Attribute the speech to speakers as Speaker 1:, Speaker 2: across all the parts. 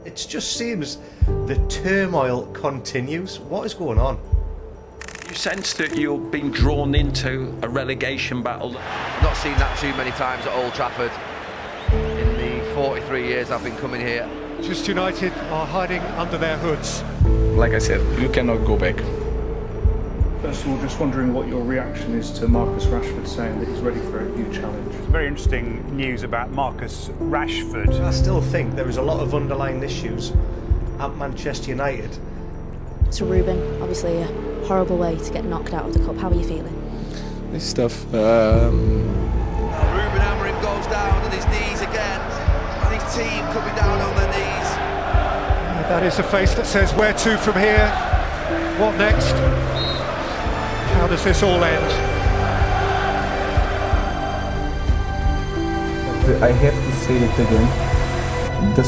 Speaker 1: It just seems the turmoil continues. What is going on?
Speaker 2: You sense that you're being drawn into a relegation battle?
Speaker 3: Not seen that too many times at Old Trafford in the 43 years I've been coming here.
Speaker 4: Just United are hiding under their hoods.
Speaker 5: Like I said, you cannot go back.
Speaker 6: First of all, just wondering what your reaction is to Marcus Rashford saying that he's ready for a new challenge.
Speaker 4: Very interesting news about Marcus Rashford.
Speaker 1: I still think there is a lot of underlying issues at Manchester United.
Speaker 7: So Ruben, obviously a horrible way to get knocked out of the cup. How are you feeling?
Speaker 5: This stuff.
Speaker 3: Ruben Amorim goes down on his knees again, and his team could be down on their knees.
Speaker 4: That is a face that says, where to from here? What next? How does this all end?
Speaker 8: I have to say it again. The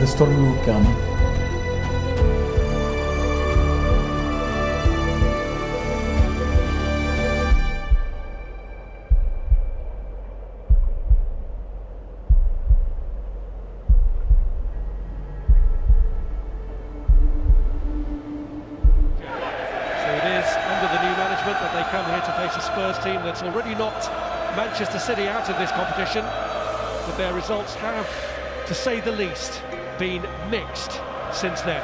Speaker 8: storm will come.
Speaker 9: That they come here to face a Spurs team that's already knocked Manchester City out of this competition, but their results have, to say the least, been mixed since then.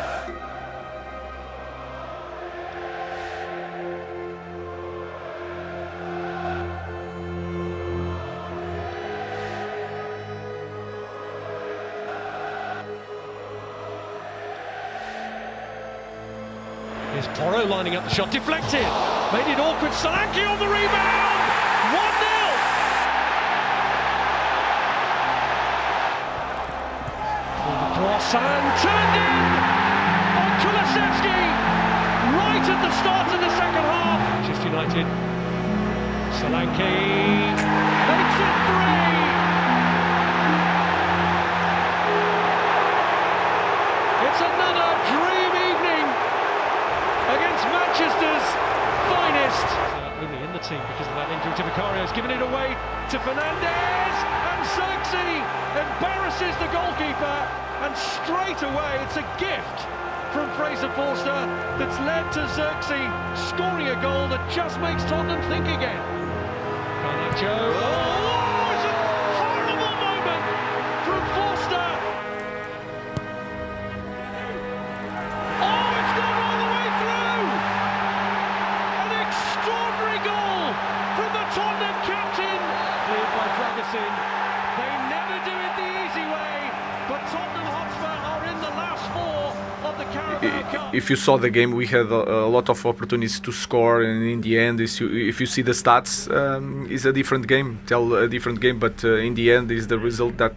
Speaker 9: Here's Porro lining up the shot, deflected, made it awkward, Solanke on the rebound, 1-0! Pulled across and turned in on Kulusevski, right at the start of the second half. Manchester United, Solanke makes it 3! It's another dream evening against Manchester's finest. Only in the team because of that injury to Vicario's given it away to Fernandes, and Xerxes embarrasses the goalkeeper, and straight away it's a gift from Fraser Forster that's led to Xerxes scoring a goal that just makes Tottenham think again. Garnacho, oh, it's a horrible moment from Forster. Tottenham captain, cleared by Jameson. They never do it the easy way, but Tottenham Hotspur are in the last four of the Carabao Cup.
Speaker 5: If you saw the game, we had a lot of opportunities to score, and in the end, if you see the stats, it's a different game. But in the end, is the result that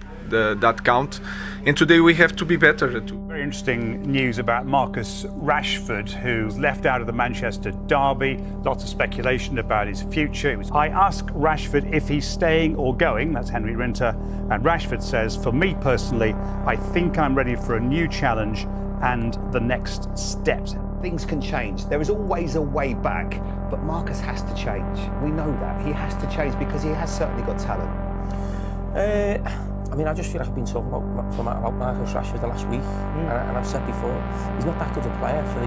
Speaker 5: count. And today we have to be better too.
Speaker 4: Very interesting news about Marcus Rashford, who's left out of the Manchester derby. Lots of speculation about his future. I asked Rashford if he's staying or going. That's Henry Rinter. And Rashford says, for me personally, I think I'm ready for a new challenge and the next steps.
Speaker 10: Things can change. There is always a way back, but Marcus has to change. We know that. He has to change because he has certainly got talent.
Speaker 11: I mean, I just feel like I've been talking about Marcus Rashford the last week, and I've said before, he's not that good a player for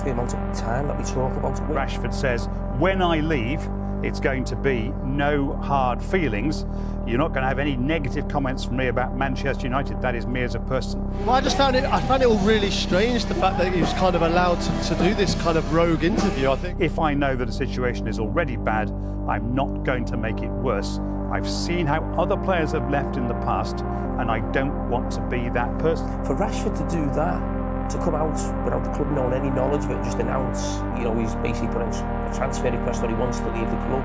Speaker 11: the amount of time that we talk about.
Speaker 4: Rashford says, when I leave, it's going to be no hard feelings. You're not going to have any negative comments from me about Manchester United. That is me as a person.
Speaker 12: Well, I found it all really strange, the fact that he was kind of allowed to do this kind of rogue interview, I think.
Speaker 4: If I know that a situation is already bad, I'm not going to make it worse. I've seen how other players have left in the past, and I don't want to be that person.
Speaker 11: For Rashford to do that, to come out without the club knowing any knowledge of it and just announce, he's basically put in a transfer request that he wants to leave the club,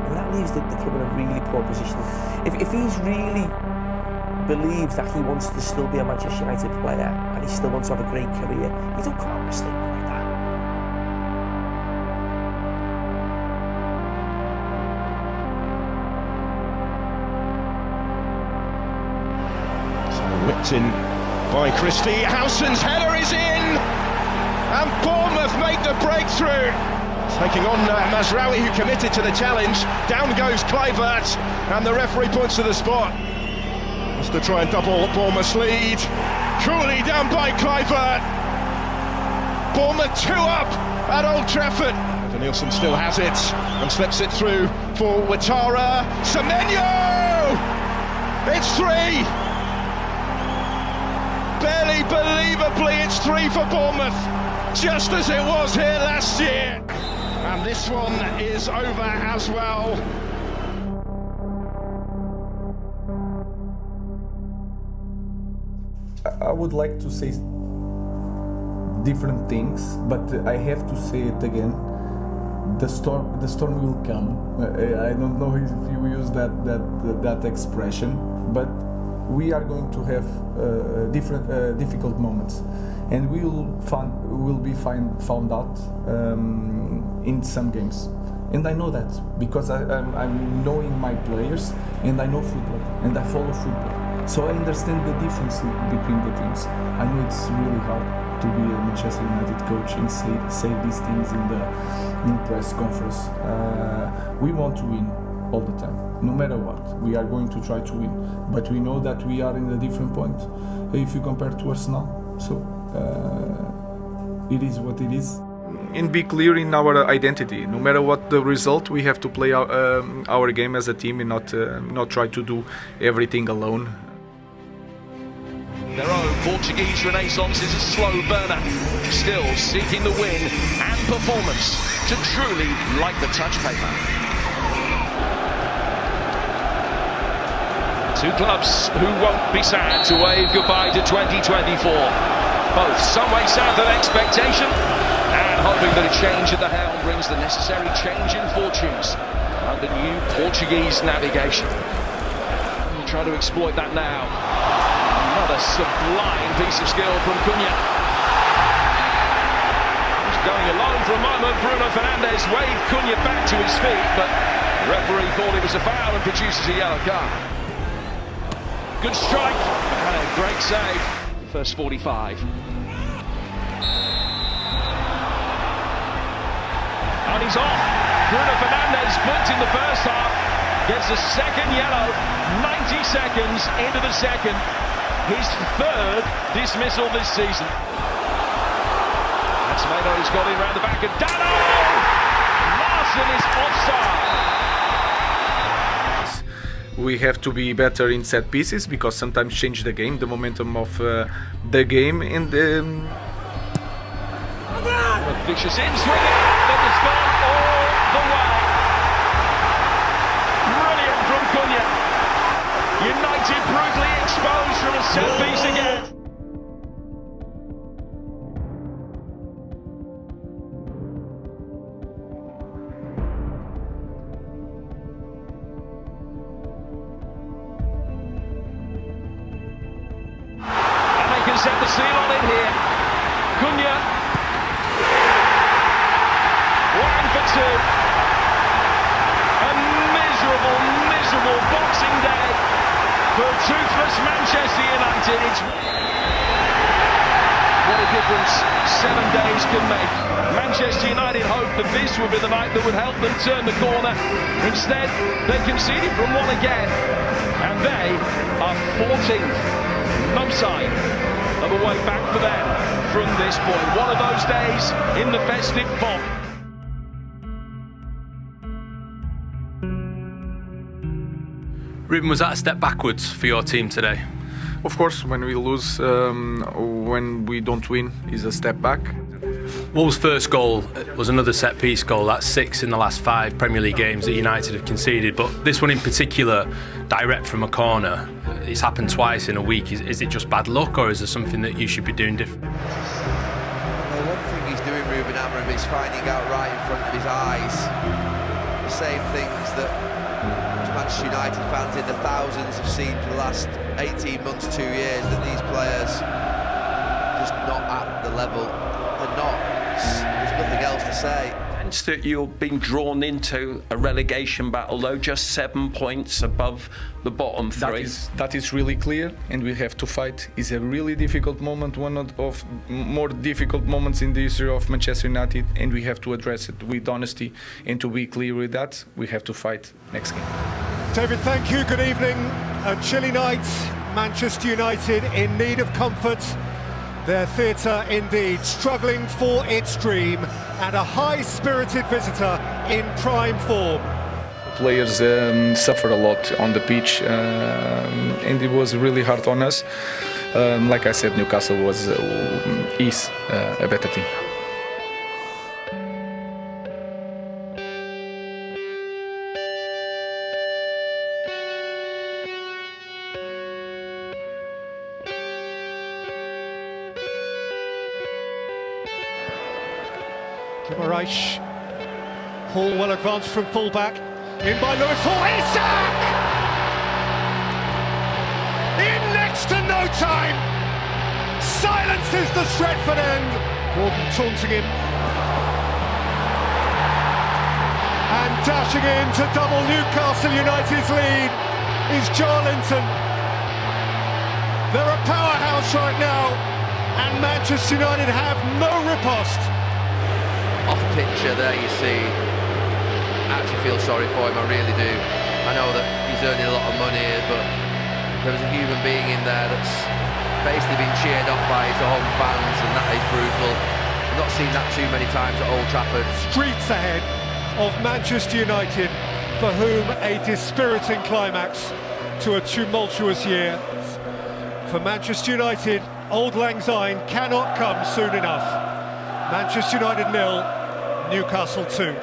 Speaker 11: and that leaves the club in a really poor position. If he's really believes that he wants to still be a Manchester United player and he still wants to have a great career, you don't come out with a statement like that.
Speaker 13: Whipped in by Christie. Howson's header is in, and Bournemouth make the breakthrough. Taking on Mazraoui, who committed to the challenge. Down goes Kluivert, and the referee points to the spot. Just to try and double Bournemouth's lead. Coolly done by Kluivert. Bournemouth 2 up at Old Trafford. Nielsen still has it and slips it through for Ouattara. Semenyo! It's 3! Barely believably, it's 3 for Bournemouth, just as it was here last year. And this one is over as well.
Speaker 8: I would like to say different things, but I have to say it again. The storm will come. I don't know if you use that expression, but we are going to have difficult moments, and we will be found out in some games. And I know that because I'm knowing my players, and I know football, and I follow football. So I understand the difference between the teams. I know it's really hard to be a Manchester United coach and say these things in press conference. We want to win all the time, no matter what. We are going to try to win, but we know that we are in a different point if you compare to Arsenal. So it is what it is.
Speaker 5: And be clear in our identity. No matter what the result, we have to play our game as a team and not try to do everything alone.
Speaker 2: Their own Portuguese renaissance is a slow burner, still seeking the win and performance to truly light the touch paper. Two clubs who won't be sad to wave goodbye to 2024. Both some way south of expectation and hoping that a change at the helm brings the necessary change in fortunes under new Portuguese navigation. We'll try to exploit that now. Another sublime piece of skill from Cunha. He's going alone for a moment. Bruno Fernandes waved Cunha back to his feet, but the referee thought it was a foul and produces a yellow card. Good strike and a great save. First 45. And he's off. Bruno Fernandes booked in the first half. Gets a second yellow. 90 seconds into the second. His third dismissal this season. And Tomato's got in round the back of Dano! Larson is offside.
Speaker 5: We have to be better in set pieces because sometimes change the game, the momentum of the game. And
Speaker 2: vicious in swinging, but it's gone all the way. Brilliant from Cunha. United brutally exposed from a set piece again. And they can set the seal on it here. Cunha. 1 for 2. A miserable Boxing Day for toothless Manchester United. What a difference 7 days can make. Manchester United hoped that this would be the night that would help them turn the corner. Instead, they conceded from one again. And they are 14th. No sign of a way back for them from this point. One of those days in the festive fog.
Speaker 14: Ruben, was that a step backwards for your team today?
Speaker 5: of course, when we lose, when we don't win, is a step back.
Speaker 14: Wolves' first goal was another set-piece goal. That's 6 in the last 5 Premier League games that United have conceded. But this one in particular, direct from a corner, it's happened twice in a week. Is it just bad luck, or is there something that you should be doing different?
Speaker 3: Well, one thing he's doing, Ruben Amorim, is finding out right in front of his eyes the same things that Manchester United fans in the thousands have seen for the last 18 months, 2 years, that these players are just not at the level. They're not. There's nothing else to say.
Speaker 2: That you've been drawn into a relegation battle, though just 7 points above the bottom 3.
Speaker 5: That is really clear, and we have to fight. It's a really difficult moment, one of more difficult moments in the history of Manchester United, and we have to address it with honesty. And to be clear with that, we have to fight next game.
Speaker 13: David, thank you. Good evening. A chilly night
Speaker 15: Manchester United in need of comfort. Their theatre indeed struggling for its dream, and a high-spirited visitor in prime form.
Speaker 5: Players suffer a lot on the pitch, and it was really hard on us. Like I said, Newcastle is a better team.
Speaker 15: Reich. Hall well advanced from fullback. In by Lewis Hall. Isak! In next to no time. Silences the Stretford end. Gordon taunting him. And dashing in to double Newcastle United's lead is Jarlinton. They're a powerhouse right now, and Manchester United have no riposte.
Speaker 3: Off picture there you see, I actually feel sorry for him, I really do. I know that he's earning a lot of money, but there was a human being in there that's basically been cheered off by his home fans, and that is brutal. I've not seen that too many times at Old Trafford.
Speaker 15: Streets ahead of Manchester United, for whom a dispiriting climax to a tumultuous year. For Manchester United, Old Lang Syne cannot come soon enough. Manchester United 0, Newcastle 2.